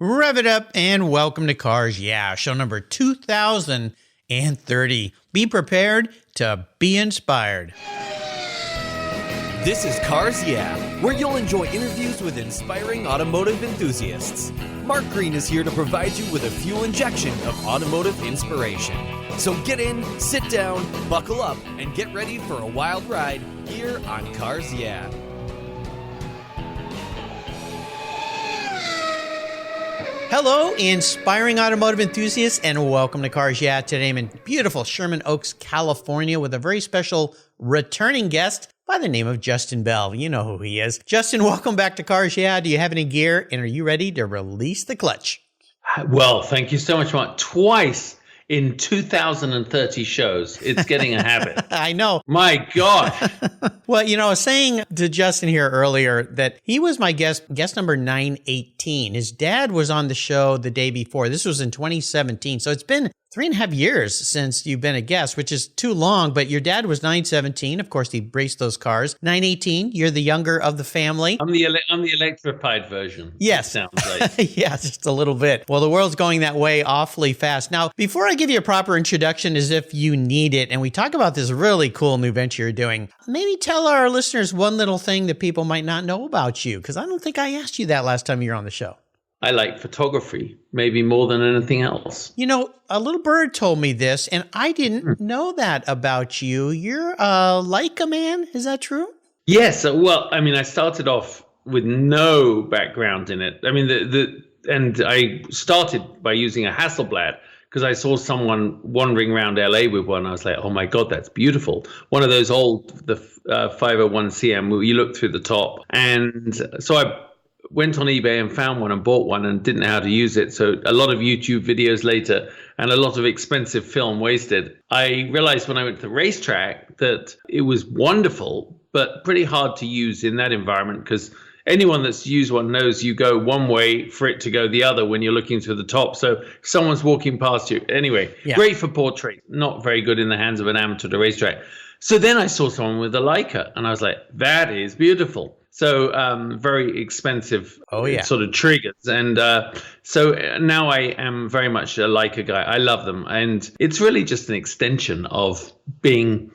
Rev it up and welcome to Cars Yeah, show number 2030. Be prepared to be inspired. This is Cars Yeah, where you'll enjoy interviews with inspiring automotive enthusiasts. Mark Green is here to provide you with a fuel injection of automotive inspiration. So get in, sit down, buckle up, and get ready for a wild ride here on Cars Yeah. Hello, inspiring automotive enthusiasts, and welcome to Cars Yeah. Today I'm in beautiful Sherman Oaks, California, with a very special returning guest by the name of Justin Bell. You know who he is. Justin, welcome back to Cars Yeah. Do you have any gear, and are you ready to release the clutch? Well, thank you so much, Mark. Twice in 2030 shows. It's getting a habit. I know. My gosh. Well, I was saying to Justin here earlier that he was my guest number 918. His dad was on the show the day before. This was in 2017. So it's been 3.5 years since you've been a guest, which is too long, but your dad was 917. Of course, he raced those cars. 918, you're the younger of the family. I'm the electrified version. Yes. Sounds like. Yeah, just a little bit. Well, the world's going that way awfully fast. Now, before I give you a proper introduction as if you need it, and we talk about this really cool new venture you're doing, maybe tell our listeners one little thing that people might not know about you, because I don't think I asked you that last time you were on the show. I like photography, maybe more than anything else. A little bird told me this, and I didn't know that about you. You're a Leica man. Is that true? Yes. Well, I started off with no background in it. And I started by using a Hasselblad because I saw someone wandering around LA with one. I was like, oh my God, that's beautiful. One of those old, the 501 CM where you look through the top. And so I went on eBay and found one and bought one and didn't know how to use it. So a lot of YouTube videos later and a lot of expensive film wasted. I realized when I went to the racetrack that it was wonderful, but pretty hard to use in that environment because anyone that's used one knows you go one way for it to go the other when you're looking through the top. So if someone's walking past you. Anyway, Great for portrait, not very good in the hands of an amateur at a racetrack. So then I saw someone with a Leica and I was like, that is beautiful. So very expensive sort of triggers. And so now I am very much a Leica guy. I love them. And it's really just an extension of being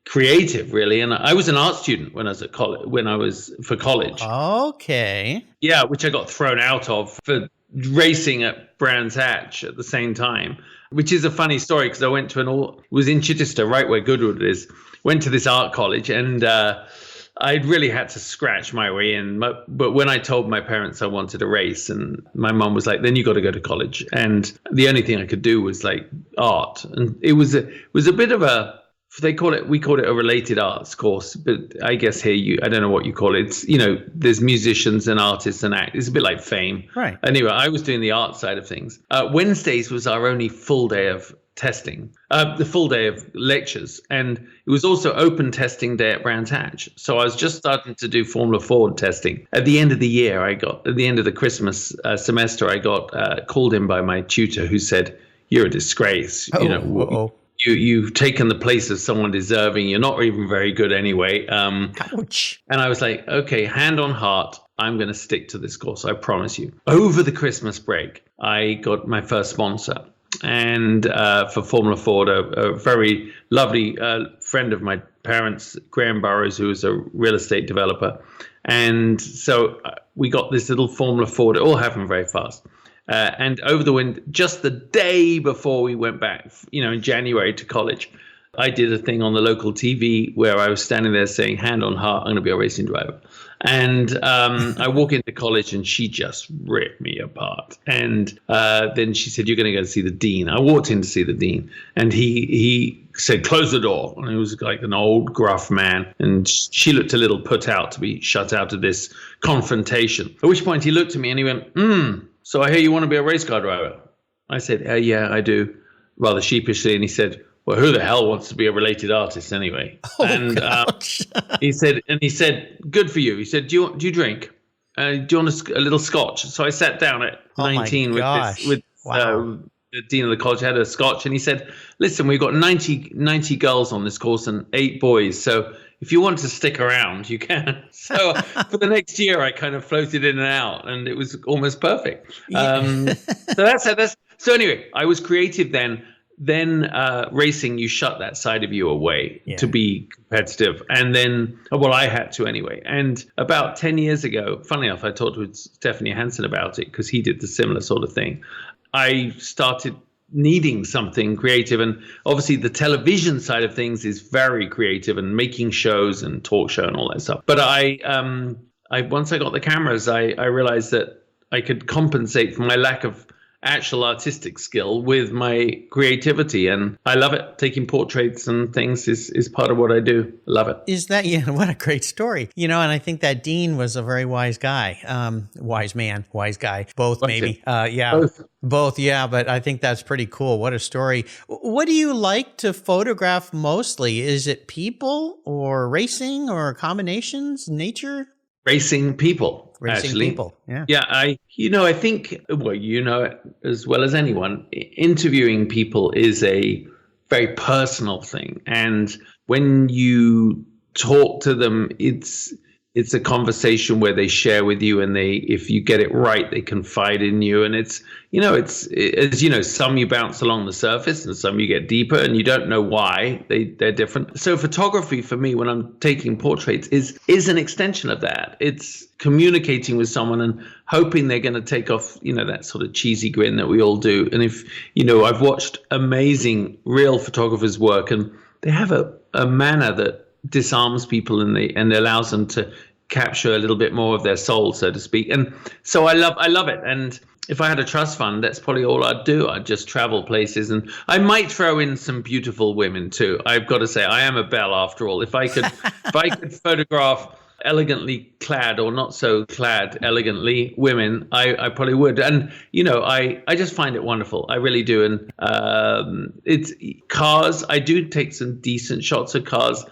creative, really. And I was an art student when I was at for college. Okay. Yeah, which I got thrown out of for racing at Brands Hatch at the same time, which is a funny story because I went to it was in Chichester, right where Goodwood is. Went to this art college and I really had to scratch my way in. But when I told my parents I wanted to race, and my mom was like, then you got to go to college. And the only thing I could do was like art. And it was a bit of we call it a related arts course. But I guess here I don't know what you call it. It's, there's musicians and artists and actors. It's a bit like fame. Right. Anyway, I was doing the art side of things. Wednesdays was our only full day of testing, the full day of lectures, and it was also open testing day at Brands Hatch. So I was just starting to do Formula Ford testing. At the end of the year, at the end of the Christmas semester, I got called in by my tutor who said, "You're a disgrace. You've taken the place of someone deserving. You're not even very good anyway." Ouch. And I was like, okay, hand on heart, I'm going to stick to this course. I promise you. Over the Christmas break, I got my first sponsor. And for Formula Ford, a very lovely friend of my parents, Graham Burrows, who was a real estate developer. And so we got this little Formula Ford. It all happened very fast. And over the wind, just the day before we went back, in January to college, I did a thing on the local TV where I was standing there saying, hand on heart, I'm going to be a racing driver. And I walk into college and she just ripped me apart. And then she said, you're going to go see the dean. I walked in to see the dean and he said, close the door. And he was like an old gruff man. And she looked a little put out to be shut out of this confrontation. At which point he looked at me and he went, so I hear you want to be a race car driver. I said, yeah, I do, rather sheepishly. And he said, well, who the hell wants to be a related artist anyway? He said, good for you. He said, do you drink? Do you want a little scotch? So I sat down at 19 with the dean of the college, had a scotch, and he said, listen, we've got 90 girls on this course and 8 boys. So if you want to stick around, you can. So for the next year, I kind of floated in and out, and it was almost perfect. So anyway, I was creative then. Then racing, you shut that side of you away to be competitive. And then, well, I had to anyway. And about 10 years ago, funnily enough, I talked with Stephanie Hansen about it because he did the similar sort of thing. I started needing something creative. And obviously the television side of things is very creative and making shows and talk show and all that stuff. But I once I got the cameras, I realized that I could compensate for my lack of actual artistic skill with my creativity, and I love it. Taking portraits and things is part of what I do. Love it. Is that, what a great story. And I think that Dean was a very wise guy. Wise man, wise guy. Both, maybe. Both, yeah, but I think that's pretty cool. What a story. What do you like to photograph mostly? Is it people or racing or combinations, nature? Racing people. Racing people, yeah. Yeah, I think, well, it as well as anyone, interviewing people is a very personal thing. And when you talk to them, it's a conversation where they share with you, and if you get it right, they confide in you. And it's some you bounce along the surface and some you get deeper, and you don't know why they're different. So photography for me, when I'm taking portraits, is an extension of that. It's communicating with someone and hoping they're going to take off, that sort of cheesy grin that we all do. And if, I've watched amazing real photographers work, and they have a manner that disarms people and allows them to capture a little bit more of their soul, so to speak. And so I love it. And if I had a trust fund, that's probably all I'd do. I'd just travel places, and I might throw in some beautiful women too. I've got to say, I am a belle after all. If I could photograph elegantly clad or not so clad elegantly women, I probably would. And I just find it wonderful. I really do. And it's cars. I do take some decent shots of cars,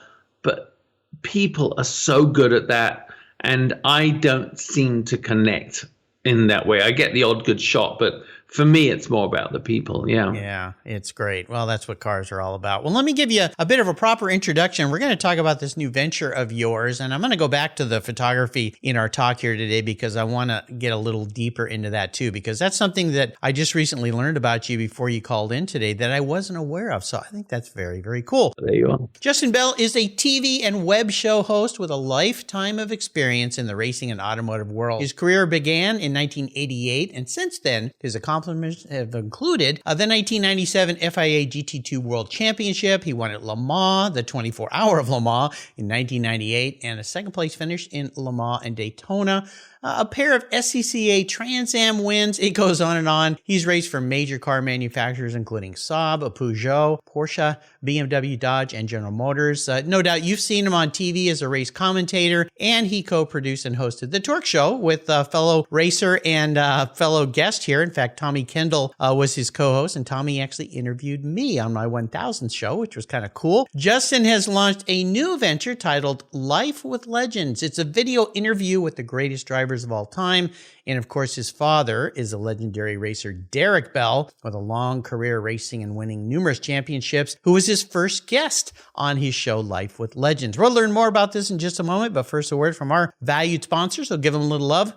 but people are so good at that, and I don't seem to connect in that way. I get the odd good shot, but for me, it's more about the people. Yeah, it's great. Well, that's what cars are all about. Well, let me give you a bit of a proper introduction. We're going to talk about this new venture of yours, and I'm going to go back to the photography in our talk here today because I want to get a little deeper into that too, because that's something that I just recently learned about you before you called in today that I wasn't aware of. So I think that's very, very cool. There you are. Justin Bell is a TV and web show host with a lifetime of experience in the racing and automotive world. His career began in 1988, and since then, his accomplishments have included the 1997 FIA GT2 World Championship. He won at Le Mans, the 24-hour of Le Mans in 1998, and a second place finish in Le Mans and Daytona. A pair of SCCA Trans Am wins. It goes on and on. He's raced for major car manufacturers, including Saab, Peugeot, Porsche, BMW, Dodge, and General Motors. No doubt you've seen him on TV as a race commentator, and he co-produced and hosted The Torque Show with fellow racer and fellow guest here. In fact, Tommy Kendall was his co-host, and Tommy actually interviewed me on my 1000th show, which was kind of cool. Justin has launched a new venture titled Life with Legends. It's a video interview with the greatest drivers of all time. And of course, his father is a legendary racer, Derek Bell, with a long career racing and winning numerous championships, who was his first guest on his show, Life with Legends. We'll learn more about this in just a moment, but first a word from our valued sponsors. So give them a little love.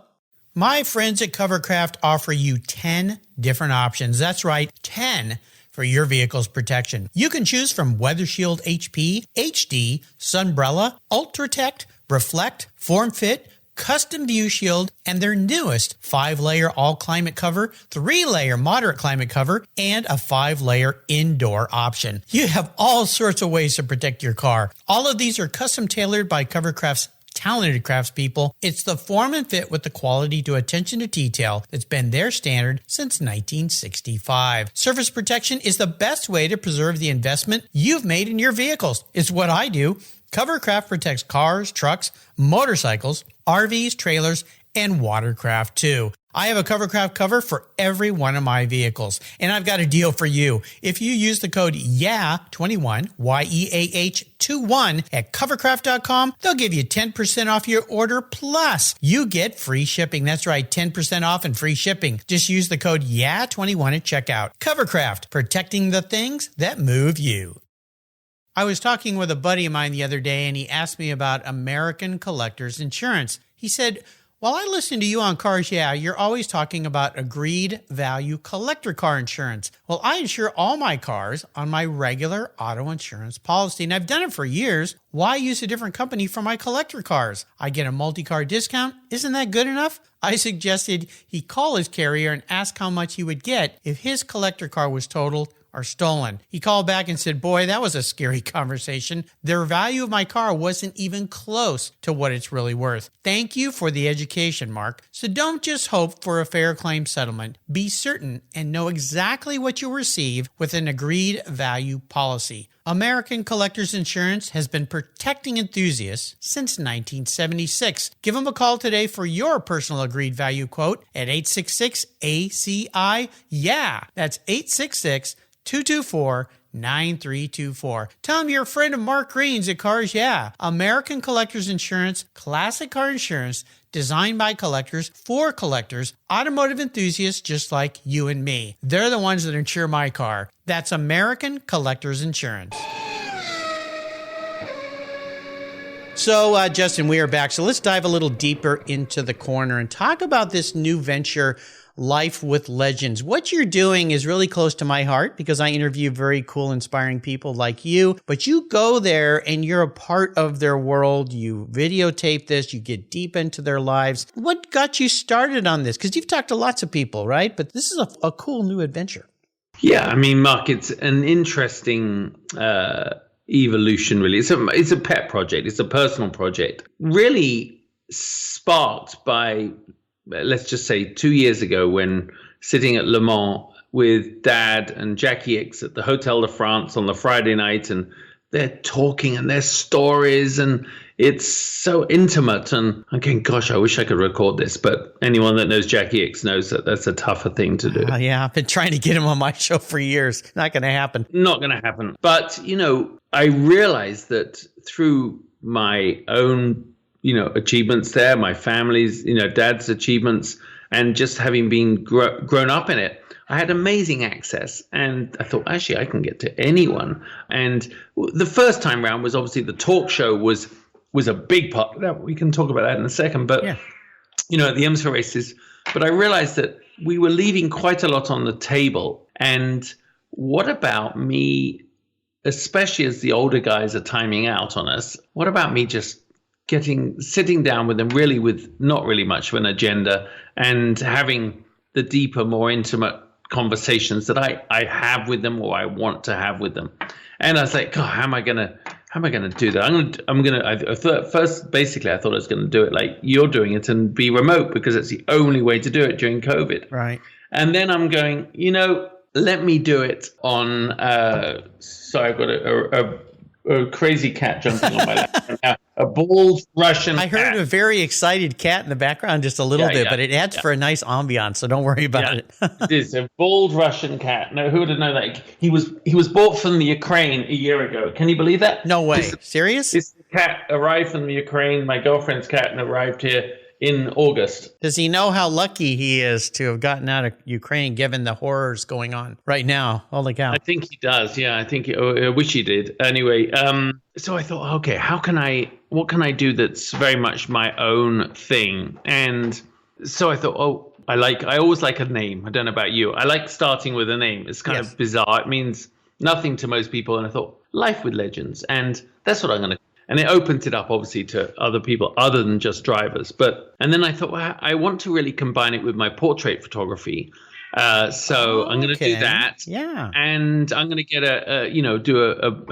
My friends at Covercraft offer you 10 different options. That's right, 10 for your vehicle's protection. You can choose from Weather Shield HP, HD, Sunbrella, Ultratect, Reflect, Form Fit, Custom View Shield, and their newest 5-layer all-climate cover, 3-layer moderate climate cover, and a 5-layer indoor option. You have all sorts of ways to protect your car. All of these are custom tailored by Covercraft's talented craftspeople. It's the form and fit with the quality to attention to detail that's been their standard since 1965. Surface protection is the best way to preserve the investment you've made in your vehicles. It's what I do. Covercraft protects cars, trucks, motorcycles, RVs, trailers, and watercraft too. I have a Covercraft cover for every one of my vehicles, and I've got a deal for you. If you use the code YEAH21, YEAH21 at covercraft.com, they'll give you 10% off your order, plus you get free shipping. That's right, 10% off and free shipping. Just use the code YEAH21 at checkout. Covercraft, protecting the things that move you. I was talking with a buddy of mine the other day, and he asked me about American Collectors Insurance. He said, while I listen to you on Cars Yeah, you're always talking about agreed value collector car insurance. Well, I insure all my cars on my regular auto insurance policy, and I've done it for years. Why use a different company for my collector cars? I get a multi-car discount. Isn't that good enough? I suggested he call his carrier and ask how much he would get if his collector car was totaled or stolen. He called back and said, boy, that was a scary conversation. The value of my car wasn't even close to what it's really worth. Thank you for the education, Mark. So don't just hope for a fair claim settlement. Be certain and know exactly what you'll receive with an agreed value policy. American Collectors Insurance has been protecting enthusiasts since 1976. Give them a call today for your personal agreed value quote at 866-ACI-YEAH. That's 866-224-9324. Tell them you're a friend of Mark Green's at Cars Yeah. American Collectors Insurance, classic car insurance, designed by collectors for collectors, automotive enthusiasts just like you and me. They're the ones that insure my car. That's American Collectors Insurance. So, Justin, we are back. So let's dive a little deeper into the corner and talk about this new venture, Life with Legends. What you're doing is really close to my heart because I interview very cool, inspiring people like you. But you go there and you're a part of their world. You videotape this. You get deep into their lives. What got you started on this? Because you've talked to lots of people, right? But this is a cool new adventure. Yeah, I mean, Mark, it's an interesting evolution, really. It's a pet project. It's a personal project. Really sparked by, let's just say 2 years ago, when sitting at Le Mans with Dad and Jackie X at the Hotel de France on the Friday night, and they're talking and their stories, and it's so intimate. And I'm going, gosh, I wish I could record this. But anyone that knows Jackie X knows that that's a tougher thing to do. Yeah, I've been trying to get him on my show for years. Not going to happen. Not going to happen. But, I realized that through my own achievements there, my family's, Dad's achievements, and just having been grown up in it, I had amazing access. And I thought, actually, I can get to anyone. And the first time round was obviously the talk show was a big part of that. We can talk about that in a second. But, at the IMSA races, but I realized that we were leaving quite a lot on the table. And what about me, especially as the older guys are timing out on us, what about me just sitting down with them really with not really much of an agenda and having the deeper, more intimate conversations that I have with them or I want to have with them. And I was like, God, how am I gonna do that? I thought I was gonna do it like you're doing it and be remote because it's the only way to do it during COVID. Right. And then I'm going, let me do it on sorry, I've got a crazy cat jumping on my lap right now. A bald Russian cat. I heard a very excited cat in the background just a little bit, but it adds for a nice ambiance, so don't worry about it. It is a bald Russian cat. No, who would have known that? He was bought from the Ukraine a year ago. Can you believe that? No way. Serious? This cat arrived from the Ukraine, my girlfriend's cat, and arrived here in August. Does he know how lucky he is to have gotten out of Ukraine given the horrors going on right now? Holy cow. I think he does. Yeah, I wish he did. Anyway, so I thought, okay, what can I do that's very much my own thing? And so I thought, I always like a name. I don't know about you. I like starting with a name. It's kind of bizarre. It means nothing to most people. And I thought, Life with Legends. And that's what I'm going to. And it opens it up, obviously, to other people other than just drivers. And then I thought, well, I want to really combine it with my portrait photography. So I'm going to do that. Yeah. And I'm going to get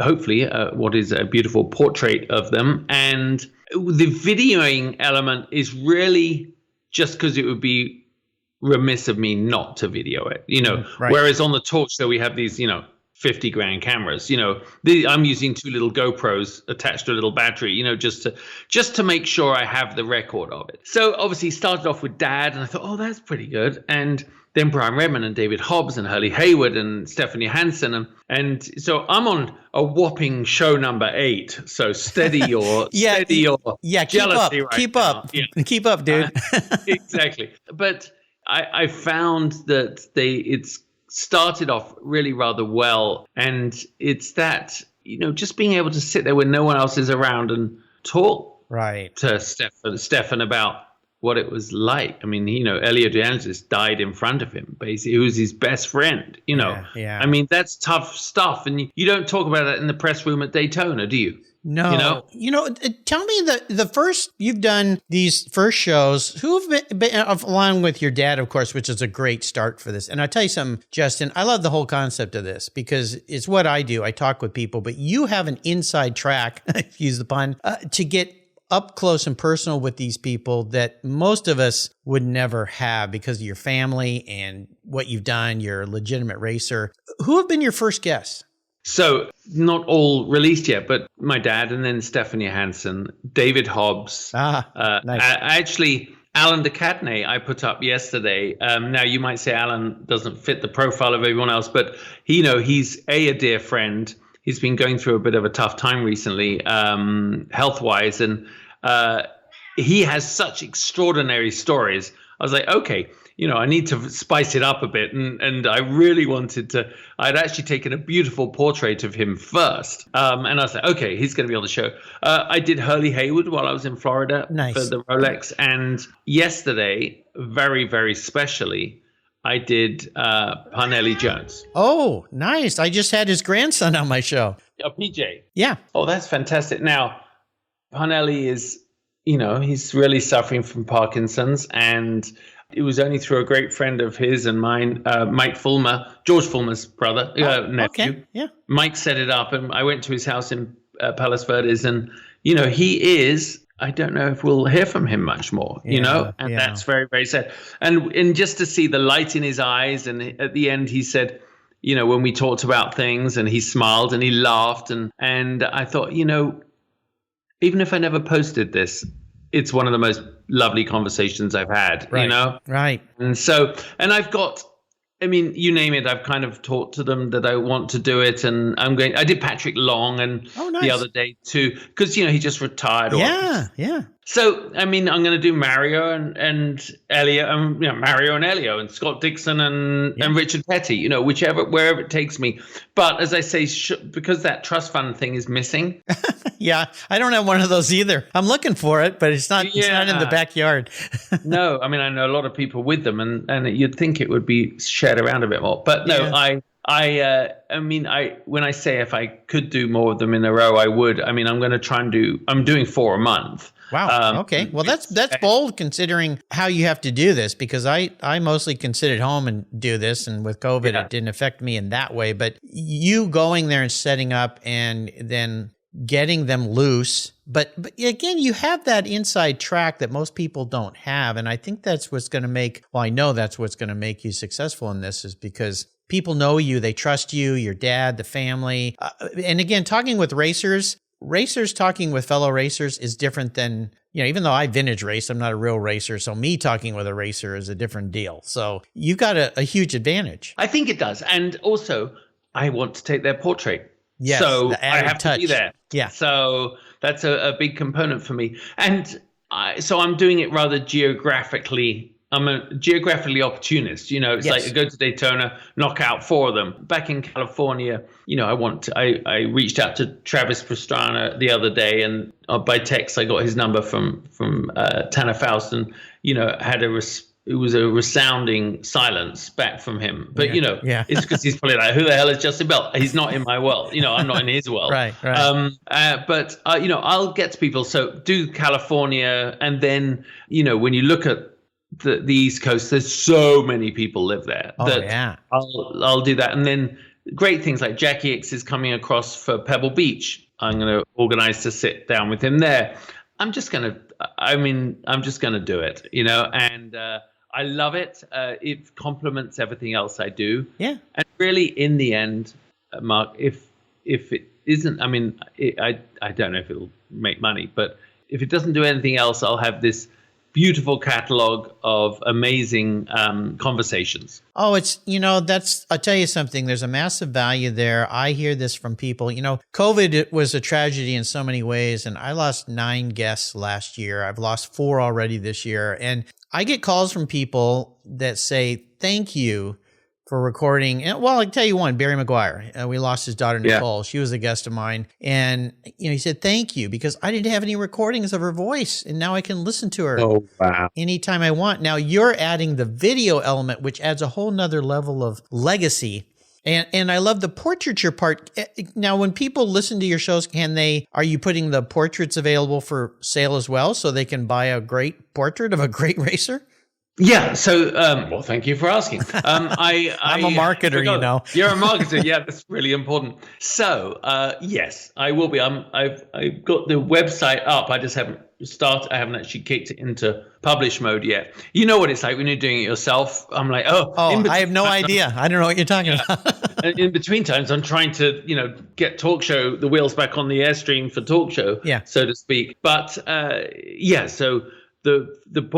hopefully what is a beautiful portrait of them. And the videoing element is really just because it would be remiss of me not to video it, Right. Whereas on the talk show, we have these, $50,000 cameras, I'm using 2 little GoPros attached to a little battery, just to make sure I have the record of it. So obviously started off with Dad and I thought, that's pretty good. And then Brian Redman and David Hobbs and Hurley Hayward and Stephanie Hansen. And so I'm on a whopping show number 8. So steady or jealousy right keep now. up. Yeah. Keep up, dude. Exactly. But I found that it's started off really rather well. And it's that, just being able to sit there when no one else is around and talk Right. to Stefan about what it was like. I mean, Elio De Angelis died in front of him, basically. He was his best friend, Yeah. I mean, that's tough stuff. And you don't talk about that in the press room at Daytona, do you? No. Tell me the first, you've done these first shows, who have been along with your dad, of course, which is a great start for this. And I'll tell you something, Justin, I love the whole concept of this because it's what I do. I talk with people, but you have an inside track, use the pun, to get up close and personal with these people that most of us would never have because of your family and what you've done. You're a legitimate racer. Who have been your first guests? So not all released yet, but my dad and then Stephanie Hansen, David Hobbs. Nice. Actually, Alan de Cadenet I put up yesterday. Now, you might say Alan doesn't fit the profile of everyone else, but he's a dear friend. He's been going through a bit of a tough time recently, health-wise, and he has such extraordinary stories. I was like, okay, I need to spice it up a bit. And I really wanted to, I'd actually taken a beautiful portrait of him first. And I was like, okay, he's going to be on the show. I did Hurley Haywood while I was in Florida for the Rolex. And yesterday, very, very specially, I did Parnelli Jones. Oh, nice. I just had his grandson on my show. PJ. Yeah. Oh, that's fantastic. Now, Parnelli is, he's really suffering from Parkinson's, and it was only through a great friend of his and mine, Mike Fulmer, George Fulmer's brother, nephew. Okay. Yeah. Mike set it up, and I went to his house in Palos Verdes, and he is. I don't know if we'll hear from him much more, and that's very, very sad. And just to see the light in his eyes, and at the end he said, when we talked about things, and he smiled and he laughed, and I thought, even if I never posted this, it's one of the most lovely conversations I've had, Right. And I've got, you name it, I've kind of talked to them that I want to do it. And I did Patrick Long and the other day too, because, he just retired. Yeah. So, I'm going to do Mario and Elio, Mario and Elio and Scott Dixon and Richard Petty, wherever it takes me. But as I say, because that trust fund thing is missing. Yeah, I don't have one of those either. I'm looking for it, but it's not in the backyard. No, I know a lot of people with them, and you'd think it would be shared around a bit more. But no, when I say if I could do more of them in a row, I would. I'm going to try and I'm doing 4 a month. Wow. Okay. Well, that's bold considering how you have to do this, because I mostly can sit at home and do this. And with COVID, it didn't affect me in that way. But you going there and setting up and then getting them loose. But again, you have that inside track that most people don't have. And I think that's what's going to I know that's what's going to make you successful in this, is because people know you, they trust you, your dad, the family. And again, talking with racers talking with fellow racers is different than, even though I vintage race, I'm not a real racer. So me talking with a racer is a different deal. So you've got a huge advantage. I think it does. And also, I want to take their portrait. Yes, so I have to be there. Yeah. So that's a big component for me. And so I'm doing it rather geographically. I'm a geographically opportunist. It's like I go to Daytona, knock out 4 of them. Back in California, I reached out to Travis Pastrana the other day, and by text I got his number from Tanner Faust, and it was a resounding silence back from him. But it's because he's probably like, who the hell is Justin Bell? He's not in my world. I'm not in his world. Right. But I'll get to people. So do California, and then when you look at the East Coast, there's so many people live there. I'll do that. And then great things like Jackie X is coming across for Pebble Beach. I'm going to organize to sit down with him there. I'm just going to do it, and I love it. It complements everything else I do. Yeah. And really, in the end, Mark, if it isn't, I don't know if it'll make money, but if it doesn't do anything else, I'll have this beautiful catalog of amazing conversations. Oh, I'll tell you something, there's a massive value there. I hear this from people. COVID was a tragedy in so many ways, and I lost 9 guests last year. I've lost 4 already this year. And I get calls from people that say, thank you for recording. And, well, I can tell you one, Barry McGuire. We lost his daughter, Nicole. She was a guest of mine. And, he said, thank you, because I didn't have any recordings of her voice. And now I can listen to her anytime I want. Now you're adding the video element, which adds a whole nother level of legacy. And I love the portraiture part. Now, when people listen to your shows, are you putting the portraits available for sale as well so they can buy a great portrait of a great racer? Yeah. So, well, thank you for asking. I'm a marketer, You're a marketer. Yeah, that's really important. So, yes, I will be. I've got the website up. I just haven't started. I haven't actually kicked it into publish mode yet. You know what it's like when you're doing it yourself. I'm like, I have no idea. I don't know what you're talking about. In between times, I'm trying to, get talk show, the wheels back on the Airstream for talk show, so to speak. But so the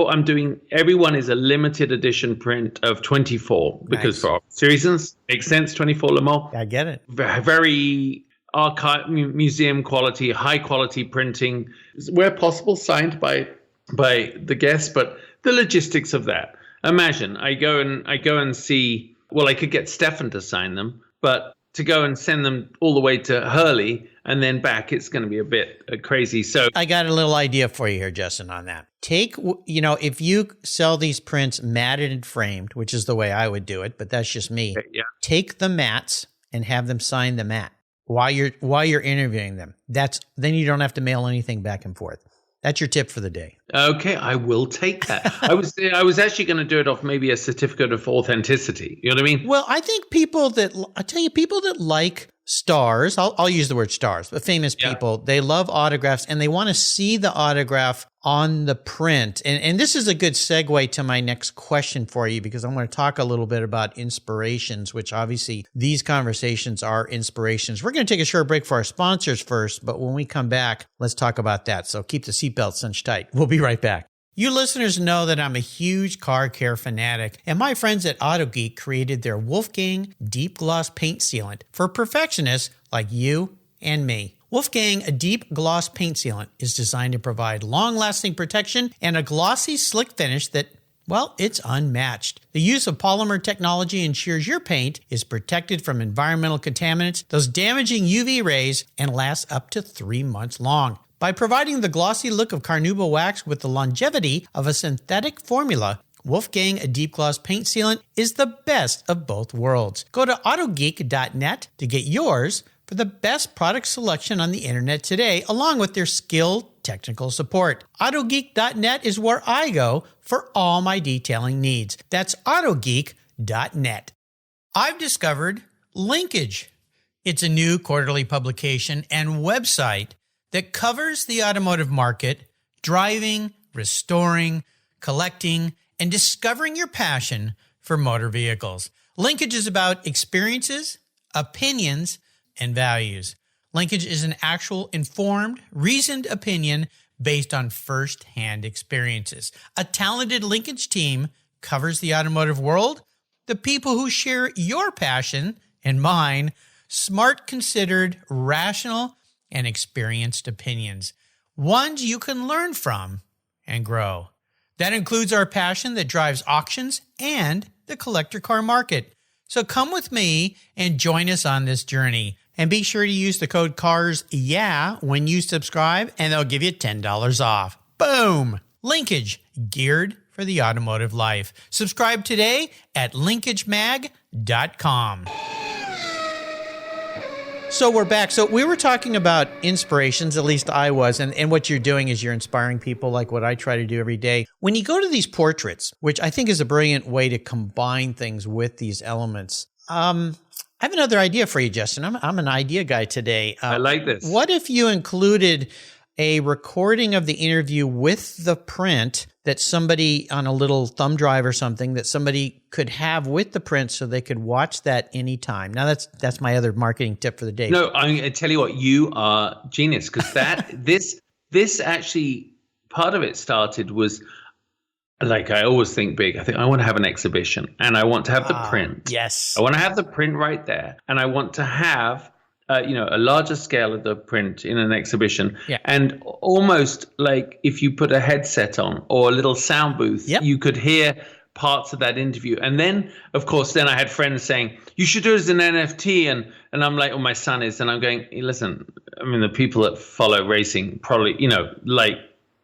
I'm doing, everyone is a limited edition print of 24 because for obvious reasons, makes sense. 24 Le Mans. I get it. Very archive, museum quality, high quality printing, where possible, signed by the guests. But the logistics of that, imagine I go and see. Well, I could get Stefan to sign them, but to go and send them all the way to Hurley and then back, it's going to be a bit crazy. So I got a little idea for you here, Justin, on that. Take, if you sell these prints matted and framed, which is the way I would do it, but that's just me. Take the mats and have them sign the mat while you're interviewing them. Then you don't have to mail anything back and forth. That's your tip for the day. Okay, I will take that. I was actually going to do it off maybe a certificate of authenticity. You know what I mean? Well, I think people that like stars, I'll use the word stars, but famous people, they love autographs and they want to see the autograph on the print. And this is a good segue to my next question for you, because I'm going to talk a little bit about inspirations, which obviously these conversations are inspirations. We're going to take a short break for our sponsors first, but when we come back, let's talk about that. So keep the seatbelt cinched tight. We'll be right back. You listeners know that I'm a huge car care fanatic, and my friends at AutoGeek created their Wolfgang Deep Gloss Paint Sealant for perfectionists like you and me. Wolfgang Deep Gloss Paint Sealant is designed to provide long-lasting protection and a glossy, slick finish that, well, it's unmatched. The use of polymer technology ensures your paint is protected from environmental contaminants, those damaging UV rays, and lasts up to 3 months long. By providing the glossy look of carnauba wax with the longevity of a synthetic formula, Wolfgang Deep Gloss Paint Sealant is the best of both worlds. Go to autogeek.net to get yours for the best product selection on the internet today, along with their skilled technical support. Autogeek.net is where I go for all my detailing needs. That's autogeek.net. I've discovered Linkage. It's a new quarterly publication and website that covers the automotive market, driving, restoring, collecting, and discovering your passion for motor vehicles. Linkage is about experiences, opinions, and values. Linkage is an actual informed, reasoned opinion based on first-hand experiences. A talented Linkage team covers the automotive world, the people who share your passion and mine, smart, considered, rational, and experienced opinions, ones you can learn from and grow. That includes our passion that drives auctions and the collector car market. So come with me and join us on this journey. And be sure to use the code CARSYEAH when you subscribe, and they'll give you $10 off. Boom! Linkage, geared for the automotive life. Subscribe today at linkagemag.com. So we're back. So we were talking about inspirations, at least I was, and what you're doing is you're inspiring people like what I try to do every day. When you go to these portraits, which I think is a brilliant way to combine things with these elements, I have another idea for you, Justin. I'm an idea guy today. I like this. What if you included a recording of the interview with the print that somebody on a little thumb drive or something that somebody could have with the print so they could watch that anytime? Now that's my other marketing tip for the day. No, I tell you what, you are genius, because this actually, part of it started was, like, I always think big. I think I want to have an exhibition and I want to have the print. Yes. I want to have the print right there. And I want to have, a larger scale of the print in an exhibition. Yeah. And almost like if you put a headset on or a little sound booth, you could hear parts of that interview. And then, of course, then I had friends saying, you should do it as an NFT. And I'm like, oh, my son is. And I'm going, hey, listen, I mean, the people that follow racing probably, like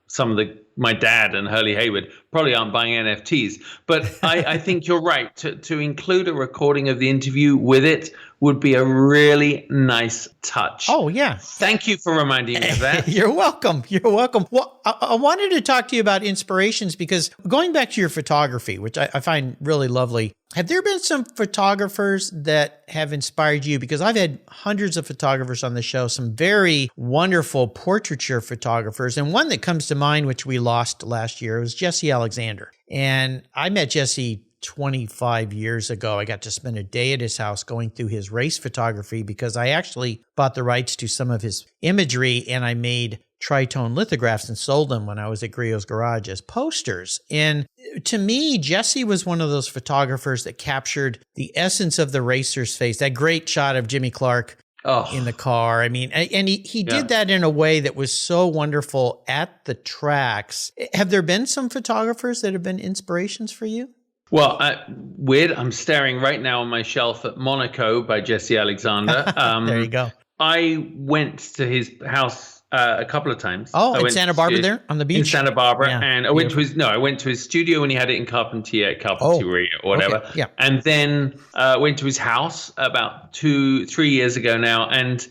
some of my dad and Hurley Hayward probably aren't buying NFTs. But I think you're right. To include a recording of the interview with it would be a really nice touch. Oh, yeah. Thank you for reminding me of that. You're welcome. You're welcome. Well, I wanted to talk to you about inspirations because going back to your photography, which I find really lovely, have there been some photographers that have inspired you? Because I've had hundreds of photographers on the show, some very wonderful portraiture photographers. And one that comes to mind, which we lost last year, was Jesse Alexander. And I met Jesse 25 years ago. I got to spend a day at his house going through his race photography because I actually bought the rights to some of his imagery and I made tritone lithographs and sold them when I was at Griot's Garage as posters. And to me, Jesse was one of those photographers that captured the essence of the racer's face. That great shot of Jimmy Clark in the car. I mean, and he did that in a way that was so wonderful at the tracks. Have there been some photographers that have been inspirations for you? Well, weird. I'm staring right now on my shelf at Monaco by Jesse Alexander. There you go. I went to his house a couple of times. Oh, in Santa Barbara there on the beach? In Santa Barbara. Yeah. And I went to his studio when he had it in Carpentier or whatever. Okay. Yeah. And then went to his house about 2-3 years ago now. And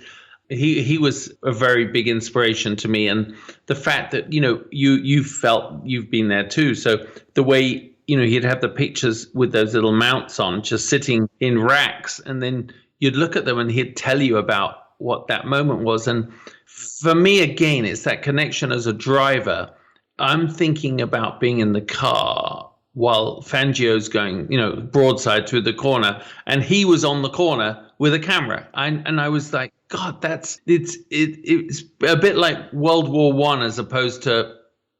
he was a very big inspiration to me. And the fact that, you felt you've been there too. So the way, he'd have the pictures with those little mounts on, just sitting in racks. And then you'd look at them and he'd tell you about what that moment was. And for me, again, it's that connection as a driver. I'm thinking about being in the car while Fangio's going, broadside through the corner. And he was on the corner with a camera. And I was like, God, it's a bit like World War I as opposed to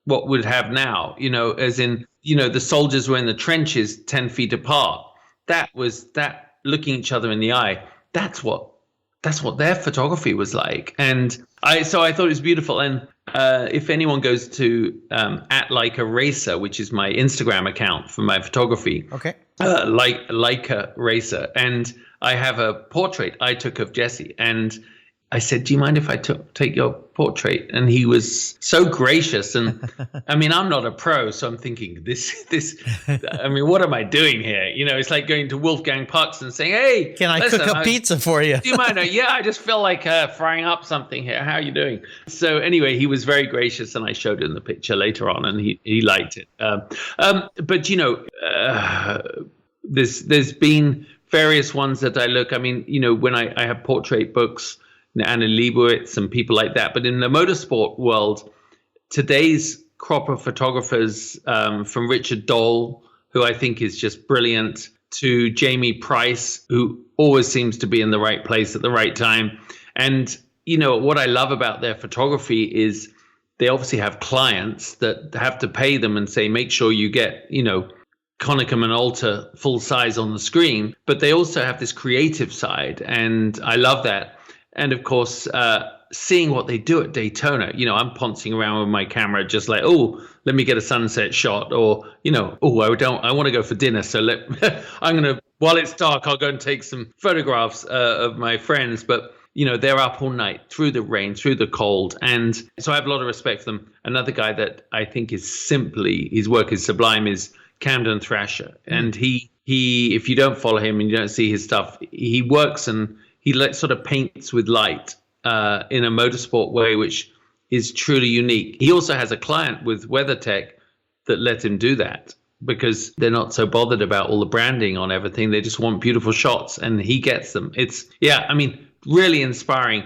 what we'd have now, as in, the soldiers were in the trenches 10 feet apart. That looking each other in the eye. That's what their photography was like. And I thought it was beautiful. And if anyone goes to @LikeARacer, which is my Instagram account for my photography, okay, LikeARacer, and I have a portrait I took of Jesse, and I said, do you mind if I take your portrait? And he was so gracious. And I mean, I'm not a pro, so I'm thinking what am I doing here? It's like going to Wolfgang Pucks and saying, hey, can I cook a pizza for you? Do you mind? Yeah, I just feel like frying up something here. How are you doing? So anyway, he was very gracious, and I showed him the picture later on, and he liked it. But there's been various ones that I look. I mean, when I have portrait books, Anna Leibowitz and people like that. But in the motorsport world, today's crop of photographers, from Richard Dole, who I think is just brilliant, to Jamie Price, who always seems to be in the right place at the right time. And, what I love about their photography is they obviously have clients that have to pay them and say, make sure you get, Konica Minolta full size on the screen. But they also have this creative side. And I love that. And of course, seeing what they do at Daytona, I'm poncing around with my camera, just like, oh, let me get a sunset shot, or, I want to go for dinner. So while it's dark, I'll go and take some photographs of my friends. But, they're up all night through the rain, through the cold. And so I have a lot of respect for them. Another guy that I think his work is sublime is Camden Thrasher. And he, if you don't follow him and you don't see his stuff, he works and he sort of paints with light in a motorsport way, which is truly unique. He also has a client with WeatherTech that let him do that because they're not so bothered about all the branding on everything. They just want beautiful shots, and he gets them. Really inspiring.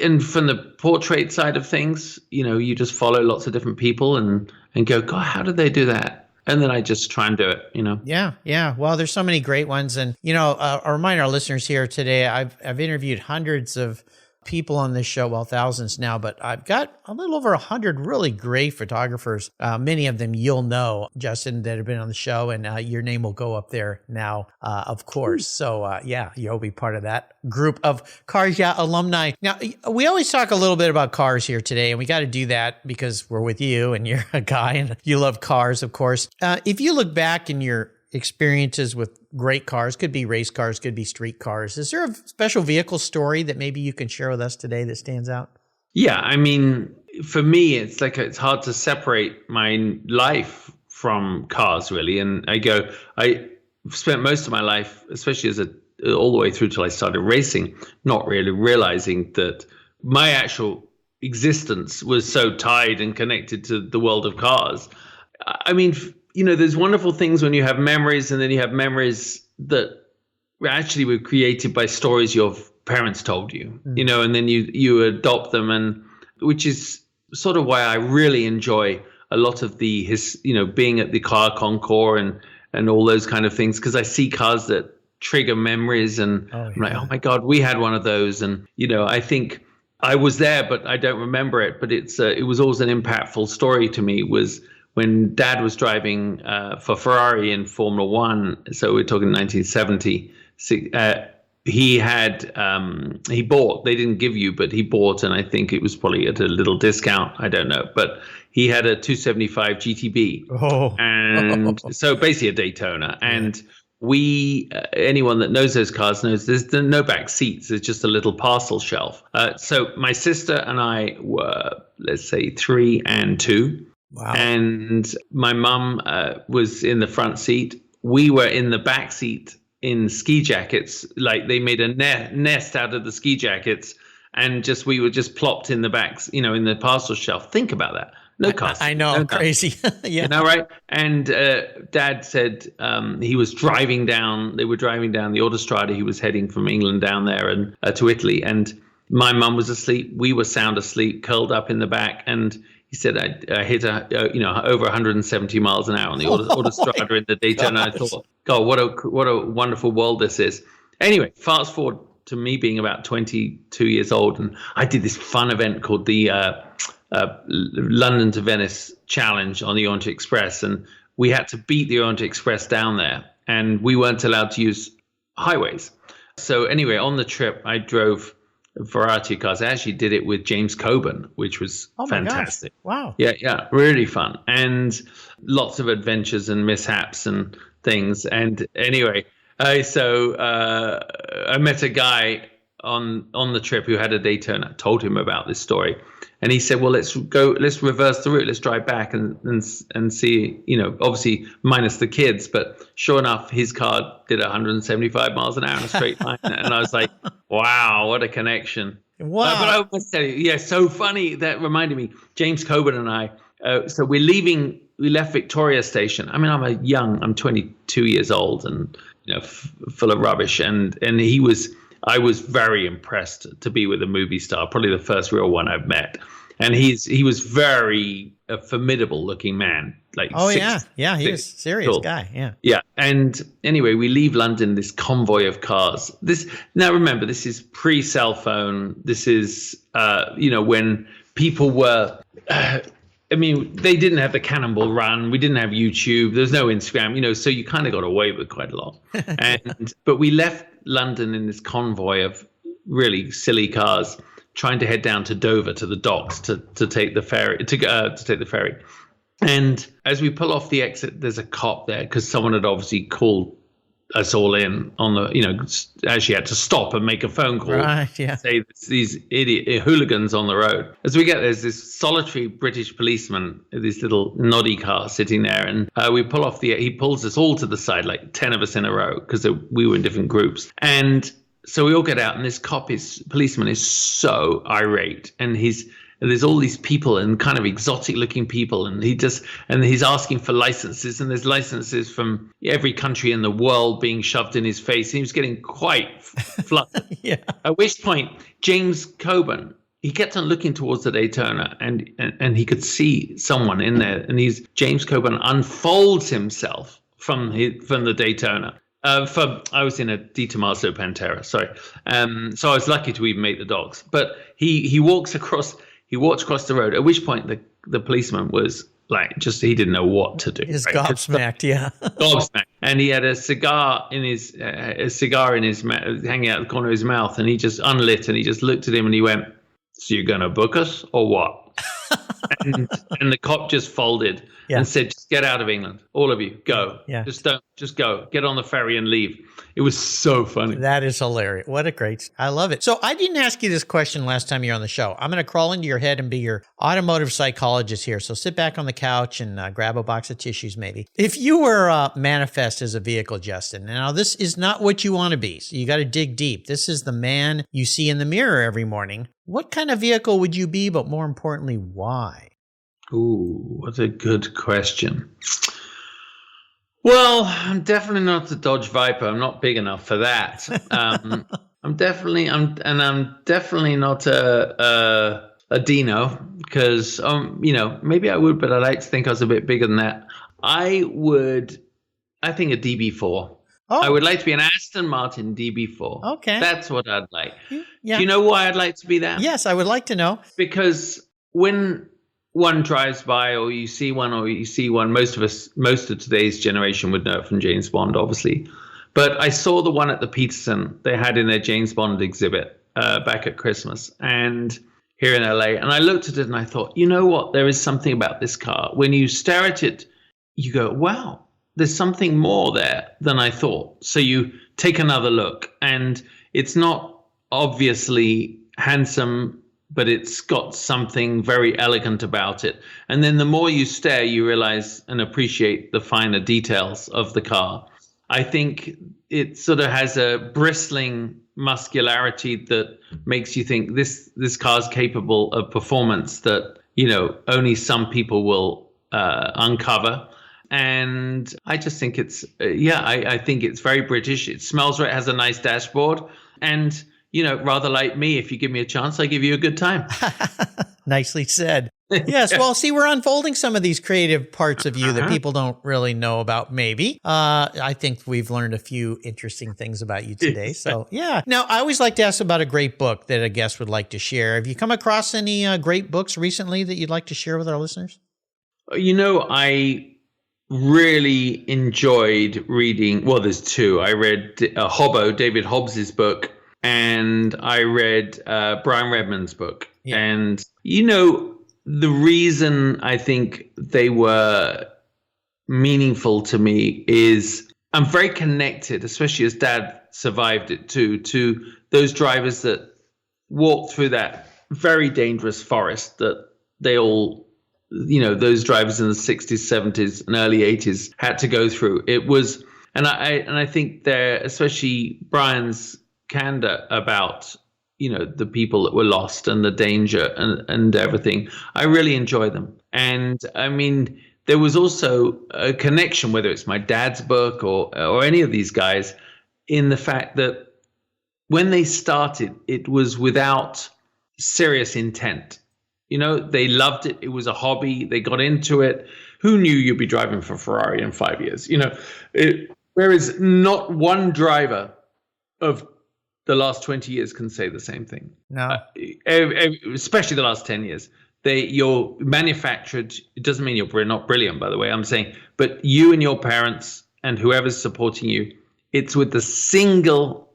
And from the portrait side of things, you just follow lots of different people and go, God, how did they do that? And then I just try and do it, Yeah. Well, there's so many great ones. And, I'll remind our listeners here today, I've interviewed hundreds of people on this show, well, thousands now, but I've got a little over 100 really great photographers. Many of them you'll know, Justin, that have been on the show, and your name will go up there now, of course. So, yeah, you'll be part of that group of Cars Yeah alumni. Now, we always talk a little bit about cars here today, and we got to do that because we're with you, and you're a guy, and you love cars, of course. If you look back in your experiences with great cars, could be race cars, could be street cars, is there a special vehicle story that maybe you can share with us today that stands out? Yeah, I mean, for me, it's hard to separate my life from cars, really. And I spent most of my life, especially all the way through till I started racing, not really realizing that my actual existence was so tied and connected to the world of cars. I mean, there's wonderful things when you have memories, and then you have memories that actually were created by stories your parents told you, and then you adopt them, and which is sort of why I really enjoy a lot of being at the car concours and all those kind of things, because I see cars that trigger memories, and I'm like, oh my God, we had one of those. And, I think I was there, but I don't remember it. But it was always an impactful story to me, was when Dad was driving for Ferrari in Formula One. So we're talking 1970. He bought, they didn't give you, but he bought, and I think it was probably at a little discount, I don't know, but he had a 275 GTB. And so basically a Daytona. And anyone that knows those cars knows there's no back seats. There's just a little parcel shelf. So my sister and I were, let's say, 3 and 2. Wow. And my mum was in the front seat. We were in the back seat in ski jackets. Like, they made a nest out of the ski jackets, and we were just plopped in the back, in the parcel shelf. Think about that. No cost. I know, I'm crazy. Yeah. Right? And Dad said he was driving down. They were driving down the Autostrada. He was heading from England down there and to Italy. And my mum was asleep. We were sound asleep, curled up in the back. And he said I hit over 170 miles an hour on the Autostrada in the Daytona. I thought, God, what a wonderful world this is. Anyway, fast forward to me being about 22 years old, and I did this fun event called the London to Venice Challenge on the Orient Express, and we had to beat the Orient Express down there, and we weren't allowed to use highways. So anyway, on the trip, I drove a variety of cars. I actually did it with James Coburn, which was fantastic. Gosh. Wow. Yeah, really fun, and lots of adventures and mishaps and things. And anyway, so I met a guy on the trip who had a Daytona. Told him about this story, and he said, well, let's reverse the route, let's drive back and see, obviously minus the kids, but sure enough, his car did 175 miles an hour in a straight line. And I was like, wow, what a connection. Wow. But I must tell you, so funny. That reminded me, James Coburn and I, so we left Victoria Station. I mean, I'm 22 years old and, full of rubbish. And I was very impressed to be with a movie star, probably the first real one I've met. And he was very a formidable looking man. Like, he was a serious guy. Yeah. Yeah. And anyway, we leave London, this convoy of cars. Now remember, this is pre-cell phone. This is, when people were, they didn't have the Cannonball Run. We didn't have YouTube. There's no Instagram, so you kind of got away with quite a lot. But we left London in this convoy of really silly cars, trying to head down to Dover to the docks to take the ferry to take the ferry. And as we pull off the exit, there's a cop there because someone had obviously called us all in on the, actually had to stop and make a phone call. Right, yeah. Say these idiot hooligans on the road. As we get there's this solitary British policeman, this little noddy car sitting there, and we pull off he pulls us all to the side, like 10 of us in a row, because we were in different groups. And so we all get out, and this policeman is so irate, and there's all these people and kind of exotic looking people, and he's asking for licenses, and there's licenses from every country in the world being shoved in his face. He was getting quite flustered. Yeah. At which point, James Coburn, he kept on looking towards the Daytona, and he could see someone in there, and James Coburn unfolds himself from the Daytona. I was in a Di Tommaso Pantera, sorry. So I was lucky to even meet the dogs. But he walks across the road. At which point the policeman was like, he didn't know what to do. He's gobsmacked, yeah. Gobsmacked, and he had a cigar in his mouth, hanging out the corner of his mouth, and he just unlit, and he just looked at him, and he went, "So you're gonna book us or what?" and the cop just folded and said, "Just get out of England, all of you, go. Just go, get on the ferry and leave." It was so funny. That is hilarious. What a great, I love it. So I didn't ask you this question last time you were on the show. I'm going to crawl into your head and be your automotive psychologist here. So sit back on the couch and grab a box of tissues maybe. If you were manifest as a vehicle, Justin, now this is not what you want to be. So you got to dig deep. This is the man you see in the mirror every morning. What kind of vehicle would you be, but more importantly, why? Ooh, what a good question. Well, I'm definitely not a Dodge Viper. I'm not big enough for that. I'm definitely not a Dino, because maybe I would, but I like to think I was a bit bigger than that. I think a DB4. Oh. I would like to be an Aston Martin DB4. Okay. That's what I'd like. Yeah. Do you know why I'd like to be that? Yes, I would like to know. Because when one drives by, or you see one, most of today's generation would know it from James Bond, obviously. But I saw the one at the Peterson they had in their James Bond exhibit back at Christmas, and here in LA. And I looked at it and I thought, you know what? There is something about this car. When you stare at it, you go, wow, there's something more there than I thought. So you take another look, and it's not obviously handsome, but it's got something very elegant about it. And then the more you stare, you realize and appreciate the finer details of the car. I think it sort of has a bristling muscularity that makes you think this car's capable of performance that, only some people will uncover. And I just think it's, I think it's very British. It smells right, it has a nice dashboard. And rather like me, if you give me a chance, I give you a good time. Nicely said. Yes. Well, see, we're unfolding some of these creative parts of you that people don't really know about, maybe. I think we've learned a few interesting things about you today. So, yeah. Now, I always like to ask about a great book that a guest would like to share. Have you come across any great books recently that you'd like to share with our listeners? I really enjoyed reading, well, there's two. I read Hobbo, David Hobbs's book, and I read Brian Redman's book. Yeah. And, the reason I think they were meaningful to me is I'm very connected, especially as Dad survived it too, to those drivers that walked through that very dangerous forest that they all, those drivers in the 60s, 70s, and early 80s had to go through. It was, and I think there, especially Brian's candor about the people that were lost and the danger and everything. I really enjoy them. And I mean, there was also a connection, whether it's my dad's book or any of these guys, in the fact that when they started, it was without serious intent. They loved it. It was a hobby. They got into it. Who knew you'd be driving for Ferrari in 5 years? There is not one driver of the last 20 years can say the same thing. No. Especially the last 10 years. You're manufactured. It doesn't mean you're not brilliant, by the way, I'm saying. But you and your parents and whoever's supporting you, it's with the singular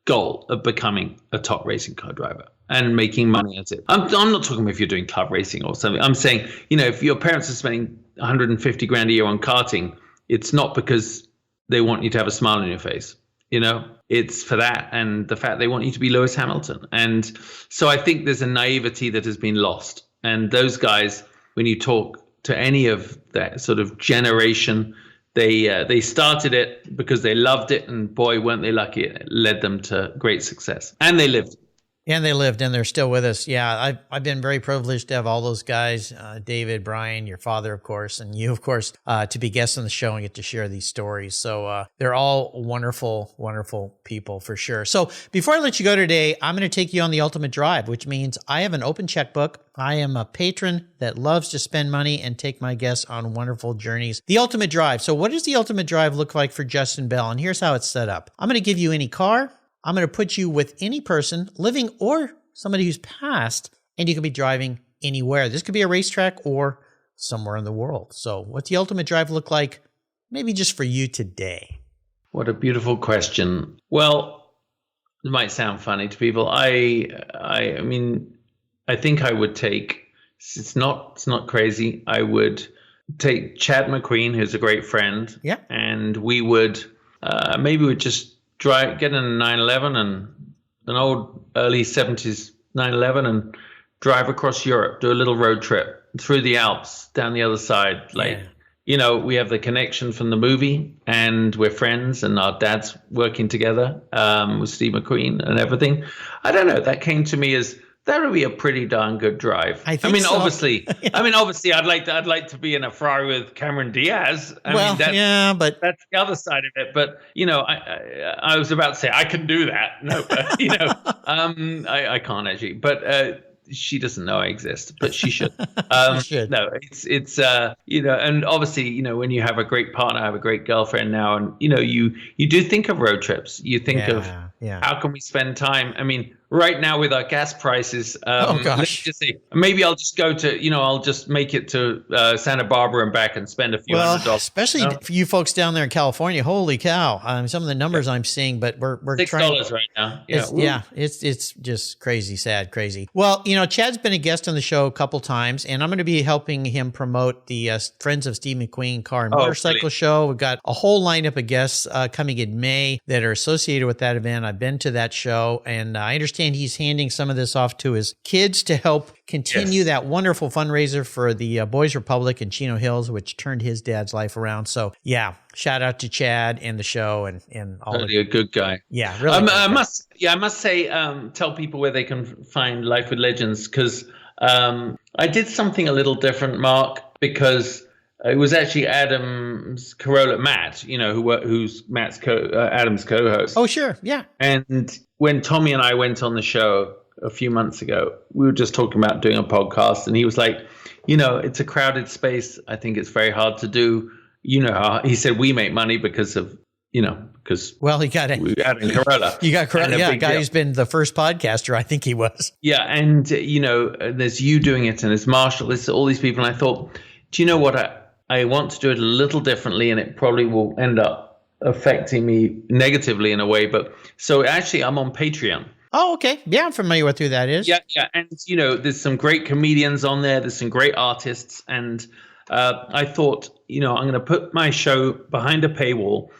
goal of becoming a top racing car driver and making money at it. I'm not talking about if you're doing club racing or something. I'm saying, if your parents are spending 150 grand a year on karting, it's not because they want you to have a smile on your face. It's for that, and the fact they want you to be Lewis Hamilton. And so I think there's a naivety that has been lost. And those guys, when you talk to any of that sort of generation, they started it because they loved it, and boy, weren't they lucky. It led them to great success, and they lived. And they lived, and they're still with us. Yeah, I've been very privileged to have all those guys, David, Brian, your father, of course, and you, of course, to be guests on the show and get to share these stories. So they're all wonderful, wonderful people for sure. So before I let you go today, I'm going to take you on the ultimate drive, which means I have an open checkbook. I am a patron that loves to spend money and take my guests on wonderful journeys. The ultimate drive. So what does the ultimate drive look like for Justin Bell? And here's how it's set up. I'm going to give you any car. I'm going to put you with any person, living or somebody who's passed, and you can be driving anywhere. This could be a racetrack or somewhere in the world. So what's the ultimate drive look like? Maybe just for you today. What a beautiful question. Well, it might sound funny to people. I mean, I think I would take, it's not crazy. I would take Chad McQueen, who's a great friend. Yeah. And we would, maybe we'd just get in a 911 and an old early 70s 911 and drive across Europe, do a little road trip through the Alps, down the other side. We have the connection from the movie and we're friends and our dad's working together with Steve McQueen and everything. I don't know. That came to me as that would be a pretty darn good drive. Obviously, I'd like to be in a Ferrari with Cameron Diaz. But that's the other side of it. But I was about to say I can do that. No, I can't actually. But she doesn't know I exist, but she should. She should. No, it's and obviously, when you have a great partner, I have a great girlfriend now, and you do think of road trips. You think of how can we spend time? I mean, right now with our gas prices, let's just say maybe I'll just go to, I'll just make it to Santa Barbara and back and spend a few $100. Especially for you folks down there in California. Holy cow! Some of the numbers I'm seeing, but we're $6 right now. It's just crazy, sad, crazy. Well, Chad's been a guest on the show a couple times, and I'm going to be helping him promote the Friends of Steve McQueen Car and Motorcycle Show. We've got a whole lineup of guests coming in May that are associated with that event. I've been to that show, and I understand he's handing some of this off to his kids to help continue that wonderful fundraiser for the Boys Republic in Chino Hills, which turned his dad's life around. So, shout out to Chad and the show and all. Totally a good guy. Yeah, really. I must say, tell people where they can find Life with Legends because I did something a little different, Mark, because it was actually Adam's Corolla Matt, who's Adam's co-host. Oh, sure. Yeah. And when Tommy and I went on the show a few months ago, we were just talking about doing a podcast, and he was like, it's a crowded space. I think it's very hard to do. He said we make money because of, because he got it. We got in Corolla. You got Corolla. Yeah, a guy who's been the first podcaster, I think he was. Yeah, and there's you doing it, and there's Marshall. There's all these people, and I thought, do you know what? I want to do it a little differently, and it probably will end up affecting me negatively in a way. But so actually, I'm on Patreon. Oh, okay. Yeah, I'm familiar with who that is. Yeah. And, there's some great comedians on there. There's some great artists. And I thought, I'm going to put my show behind a paywall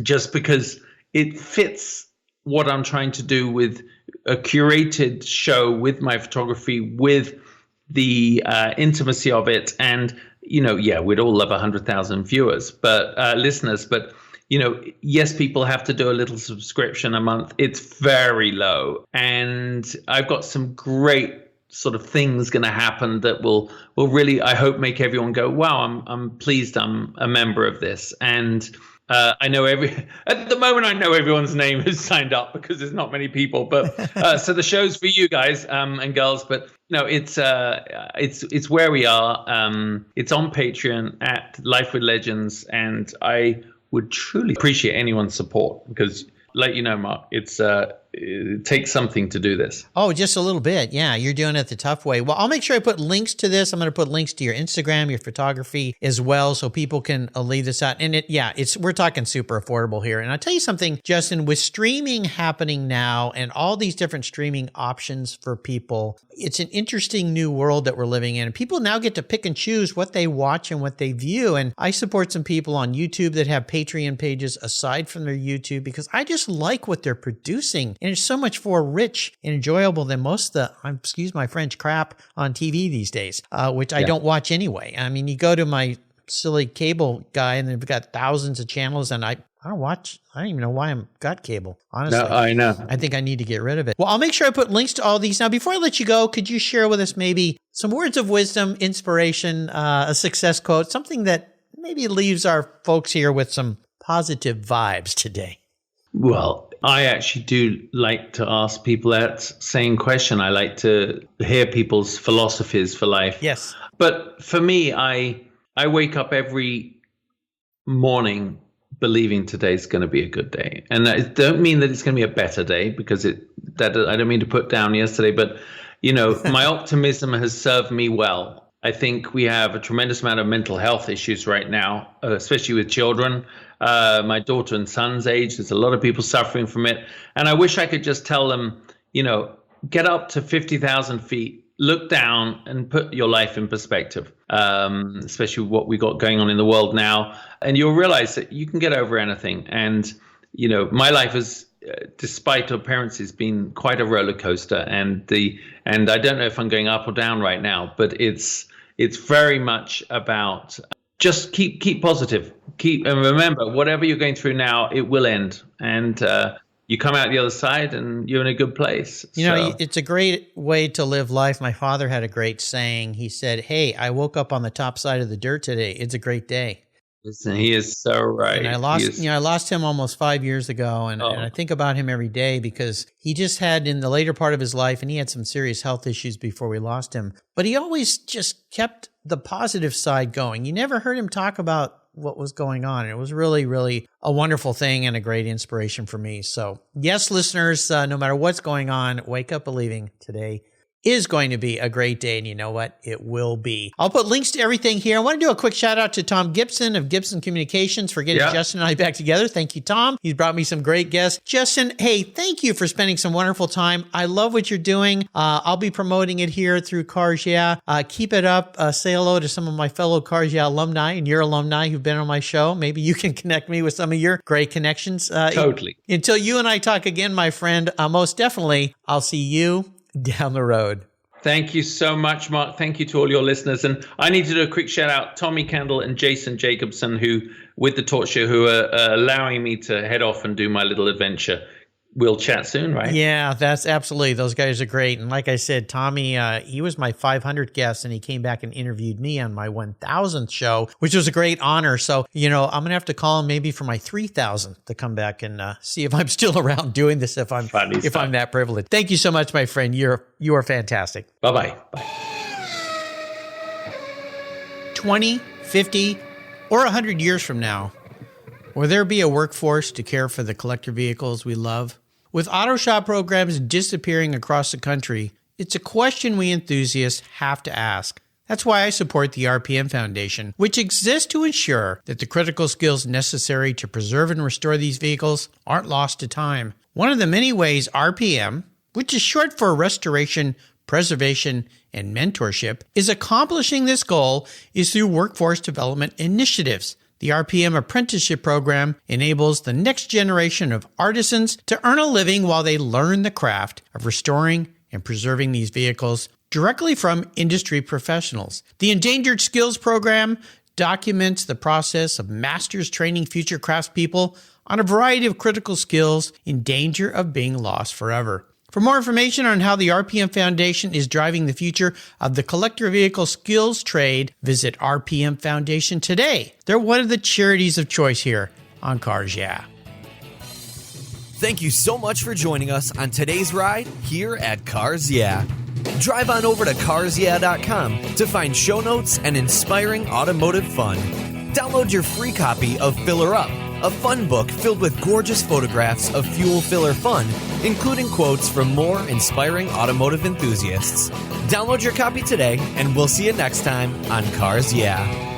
just because it fits what I'm trying to do with a curated show with my photography, with the intimacy of it. And, we'd all love 100,000 viewers, but listeners, but yes, people have to do a little subscription a month. It's very low. And I've got some great sort of things going to happen that will really, I hope, make everyone go, wow, I'm pleased I'm a member of this. And I know at the moment, I know everyone's name is signed up because there's not many people, but so the show's for you guys and girls, but it's where we are. It's on Patreon at Life with Legends. And I would truly appreciate anyone's support because, like Mark, it takes something to do this. Oh, just a little bit. Yeah, you're doing it the tough way. Well, I'll make sure I put links to this. I'm going to put links to your Instagram, your photography as well, so people can leave this out. And we're talking super affordable here. And I'll tell you something, Justin, with streaming happening now and all these different streaming options for people, it's an interesting new world that we're living in. And people now get to pick and choose what they watch and what they view. And I support some people on YouTube that have Patreon pages aside from their YouTube because I just like what they're producing. And it's so much more rich and enjoyable than most of the, excuse my French, crap on TV these days, which I don't watch anyway. I mean, you go to my silly cable guy and they've got thousands of channels and I I don't even know why I've got cable, honestly. No, I know. I think I need to get rid of it. Well, I'll make sure I put links to all these. Now, before I let you go, could you share with us maybe some words of wisdom, inspiration, a success quote, something that maybe leaves our folks here with some positive vibes today? Well, I actually do like to ask people that same question. I like to hear people's philosophies for life. Yes. But for me, I wake up every morning believing today's going to be a good day. And I don't mean that it's going to be a better day, because I don't mean to put down yesterday, but my optimism has served me well. I think we have a tremendous amount of mental health issues right now, especially with children. My daughter and son's age, there's a lot of people suffering from it. And I wish I could just tell them, get up to 50,000 feet, look down and put your life in perspective, especially what we got going on in the world now. And you'll realize that you can get over anything. And, my life has, despite appearances, been quite a roller coaster. And I don't know if I'm going up or down right now, but it's very much about just keep positive. And remember, whatever you're going through now, it will end. And you come out the other side and you're in a good place. It's a great way to live life. My father had a great saying. He said, "Hey, I woke up on the top side of the dirt today. It's a great day." Listen, he is so right. And I lost him almost 5 years ago. And I think about him every day, because he just had, in the later part of his life, and he had some serious health issues before we lost him, but he always just kept the positive side going. You never heard him talk about what was going on. It was really, really a wonderful thing and a great inspiration for me. So yes, listeners, no matter what's going on, wake up believing today is going to be a great day. And you know what? It will be. I'll put links to everything here. I want to do a quick shout out to Tom Gibson of Gibson Communications for getting Justin and I back together. Thank you, Tom. He's brought me some great guests. Justin, hey, thank you for spending some wonderful time. I love what you're doing. I'll be promoting it here through Cars Yeah. Keep it up. Say hello to some of my fellow Cars Yeah alumni and your alumni who've been on my show. Maybe you can connect me with some of your great connections. Totally. Until you and I talk again, my friend, most definitely, I'll see you down the road. Thank you so much, Mark. Thank you to all your listeners. And I need to do a quick shout out, Tommy Kendall and Jason Jacobson, who, with the Torch Show, who are allowing me to head off and do my little adventure. We'll chat soon, right? Yeah, that's absolutely. Those guys are great. And like I said, Tommy, he was my 500th guest, and he came back and interviewed me on my 1000th show, which was a great honor. So, I'm going to have to call him maybe for my 3000th to come back and see if I'm still around doing this, if I'm that privileged. Thank you so much, my friend. You are fantastic. Bye-bye. Bye. 20, 50, or 100 years from now, will there be a workforce to care for the collector vehicles we love? With auto shop programs disappearing across the country, it's a question we enthusiasts have to ask. That's why I support the RPM Foundation, which exists to ensure that the critical skills necessary to preserve and restore these vehicles aren't lost to time. One of the many ways RPM, which is short for Restoration, Preservation, and Mentorship, is accomplishing this goal is through workforce development initiatives. The RPM apprenticeship program enables the next generation of artisans to earn a living while they learn the craft of restoring and preserving these vehicles directly from industry professionals. The Endangered Skills Program documents the process of masters training future craftspeople on a variety of critical skills in danger of being lost forever. For more information on how the RPM Foundation is driving the future of the collector vehicle skills trade, visit RPM Foundation today. They're one of the charities of choice here on Cars Yeah. Thank you so much for joining us on today's ride here at Cars Yeah. Drive on over to carsyeah.com to find show notes and inspiring automotive fun. Download your free copy of Filler Up, a fun book filled with gorgeous photographs of fuel filler fun, including quotes from more inspiring automotive enthusiasts. Download your copy today, and we'll see you next time on Cars Yeah.